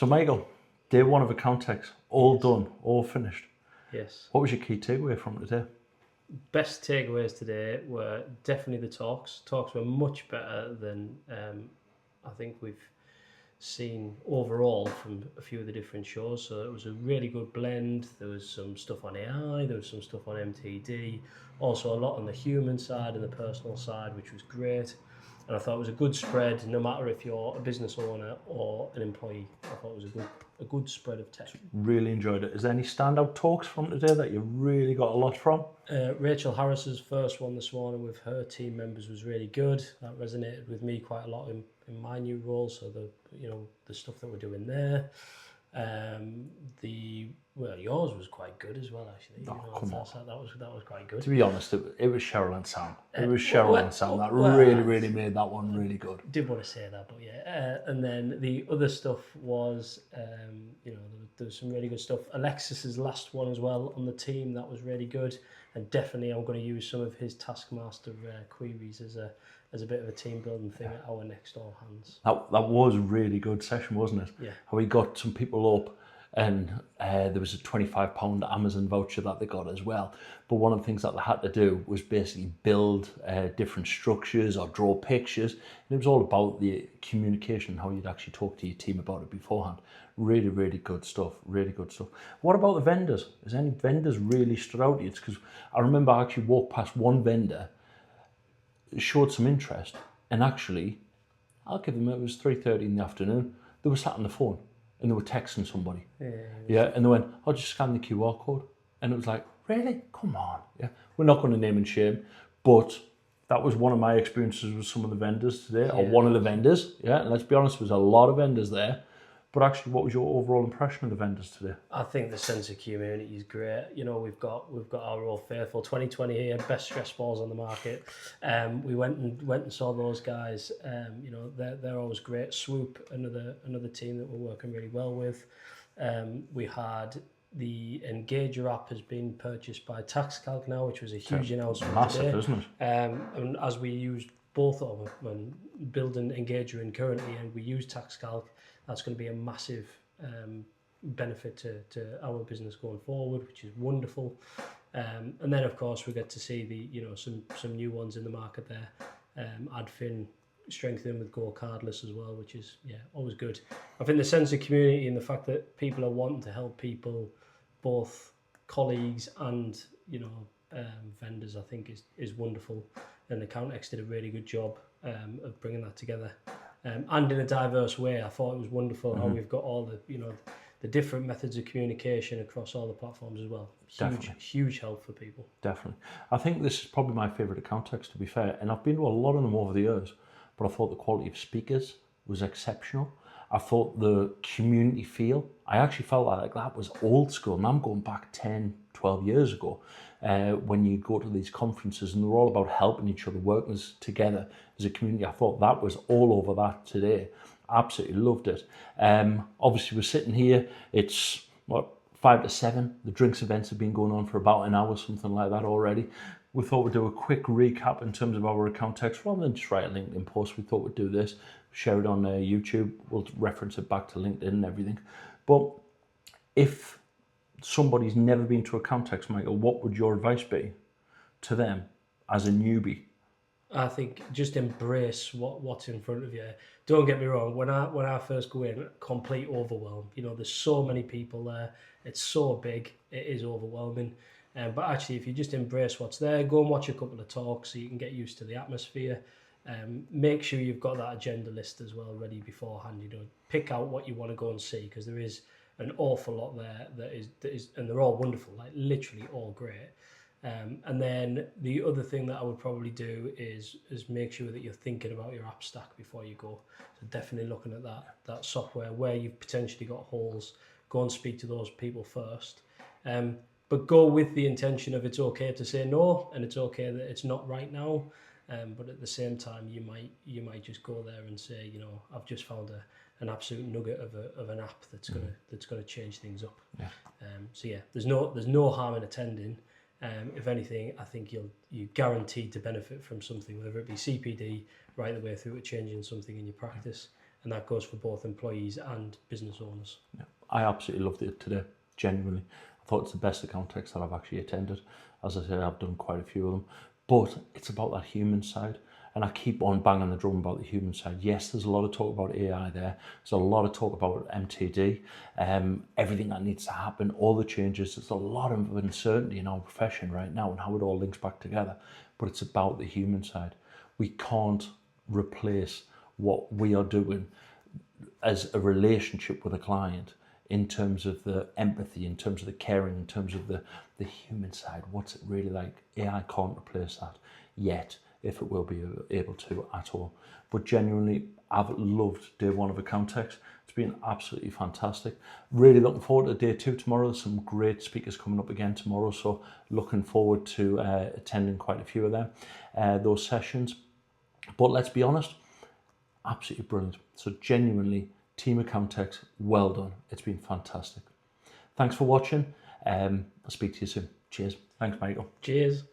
So Michael, day one of AccountEx, all done, all finished. Yes. What was your key takeaway from today? Best takeaways today were definitely the talks. Talks were much better than I think we've seen overall from a few of the different shows. So it was a really good blend. There was some stuff on AI, there was some stuff on MTD, also a lot on the human side and the personal side, which was great. And I thought it was a good spread, no matter if you're a business owner or an employee. I thought it was a good spread of tech. Really enjoyed it. Is there any standout talks from today that you really got a lot from? Rachel Harris's first one this morning with her team members was really good. That resonated with me quite a lot in my new role. So the stuff that we're doing there. Yours was quite good as well, actually. That was quite good. To be honest, it was Cheryl and Sam. It was Cheryl and Sam that really made that one really good. Did want to say that, but yeah. And then the other stuff was, there was some really good stuff. Alexis's last one as well on the team, that was really good. And definitely I'm going to use some of his Taskmaster queries as a bit of a team building thing at our next all hands. That was a really good session, wasn't it? Yeah. How we got some people up, and there was a £25 Amazon voucher that they got as well. But one of the things that they had to do was basically build different structures or draw pictures. And it was all about the communication, how you'd actually talk to your team about it beforehand. Really, really good stuff. Really good stuff. What about the vendors? Has any vendors really stood out to you? Because I remember I actually walked past one vendor, showed some interest, and actually, I'll give them, it was 3:30 in the afternoon, they were sat on the phone and they were texting somebody. Yeah, and they went, I'll just scan the QR code. And it was like, really? Come on. Yeah, we're not going to name and shame, but that was one of my experiences with some of the vendors today, or one of the vendors. Yeah, and let's be honest, there was a lot of vendors there. But actually, what was your overall impression of the vendors today? I think the sense of community is great. We've got our Old Faithful 2020 here, best stress balls on the market. We went and saw those guys. They're always great. Swoop, another team that we're working really well with. We had the Engager app has been purchased by TaxCalc now, which was a huge announcement. Massive, today. isn't it? And as we used both of them and building Engager in currently, and we use TaxCalc, that's going to be a massive benefit to our business going forward, which is wonderful. And then of course we get to see some new ones in the market there. Adfin strengthening with Go Cardless as well, which is always good. I think the sense of community and the fact that people are wanting to help people, both colleagues and vendors, I think is wonderful. And AccountEx did a really good job of bringing that together. And in a diverse way. I thought it was wonderful how we've got all the different methods of communication across all the platforms as well. Huge help for people. Definitely. I think this is probably my favourite AccountEx, to be fair, and I've been to a lot of them over the years, but I thought the quality of speakers was exceptional. I thought the community feel, I actually felt like that was old school, and I'm going back 10, 12 years ago, when you go to these conferences and they're all about helping each other, working together as a community. I thought that was all over that today. Absolutely loved it. Obviously we're sitting here, it's 5 to 7. The drinks events have been going on for about an hour, something like that already. We thought we'd do a quick recap in terms of our AccountEx, rather than just write a LinkedIn post. We thought we'd do this, share it on YouTube. We'll reference it back to LinkedIn and everything. But if somebody's never been to AccountEx, Michael, what would your advice be to them as a newbie? I think just embrace what's in front of you. Don't get me wrong, when I first go in, complete overwhelm. There's so many people there. It's so big, it is overwhelming. But actually, if you just embrace what's there, go and watch a couple of talks so you can get used to the atmosphere. Make sure you've got that agenda list as well ready beforehand. Pick out what you want to go and see, because there is an awful lot there that is, and they're all wonderful, like literally all great. And then the other thing that I would probably do is make sure that you're thinking about your app stack before you go. So definitely looking at that software where you've potentially got holes. Go and speak to those people first. But go with the intention of it's okay to say no, and it's okay that it's not right now. But at the same time, you might just go there and say, I've just found an absolute nugget of an app that's gonna change things up. Yeah. There's no harm in attending. If anything, I think you're guaranteed to benefit from something, whether it be CPD right the way through to changing something in your practice. and that goes for both employees and business owners. Yeah. I absolutely loved it today, genuinely. I thought it's the best AccountEx that I've actually attended. As I said, I've done quite a few of them, but it's about that human side. And I keep on banging the drum about the human side. Yes, there's a lot of talk about AI there. There's a lot of talk about MTD, everything that needs to happen, all the changes. There's a lot of uncertainty in our profession right now and how it all links back together. But it's about the human side. We can't replace what we are doing as a relationship with a client in terms of the empathy, in terms of the caring, in terms of the human side. What's it really like? AI can't replace that yet, if it will be able to at all. But genuinely, I've loved day one of AccountEx. It's been absolutely fantastic. Really looking forward to day two tomorrow. There's some great speakers coming up again tomorrow, so looking forward to attending quite a few of them, those sessions. But let's be honest, absolutely brilliant. So genuinely, Team AccountEx, well done. It's been fantastic. Thanks for watching. I'll speak to you soon. Cheers. Thanks, Michael. Cheers.